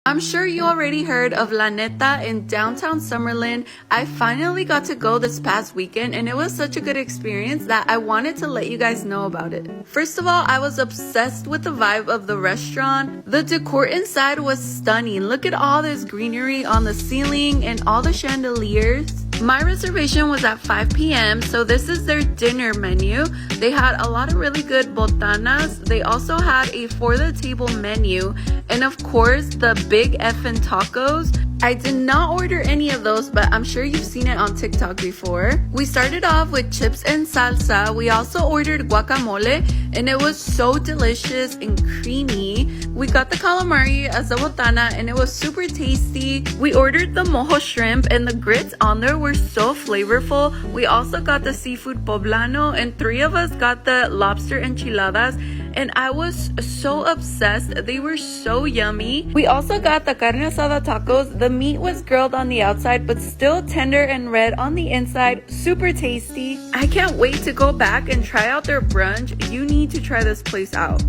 I'm sure you already heard of La Neta in downtown Summerlin. I finally got to go this past weekend and it was such a good experience that I wanted to let you guys know about it. First of all, I was obsessed with the vibe of the restaurant. The decor inside was stunning. Look at all this greenery on the ceiling and all the chandeliers. My reservation was at 5 p.m. so this is their dinner menu. They had a lot of really good botanas. They also had a for the table menu and of course the big effin' tacos. I did not order any of those, but I'm sure you've seen it on TikTok before. We started off with chips and salsa. We also ordered guacamole and it was so delicious and creamy. We got the calamari as a botana and it was super tasty. We ordered the mojo shrimp and the grits on there were so flavorful. We also got the seafood poblano and 3 of us got the lobster enchiladas and I was so obsessed. They were so yummy. We also got the carne asada tacos. The meat was grilled on the outside but still tender and red on the inside. Super tasty. I can't wait to go back and try out their brunch. You need to try this place out.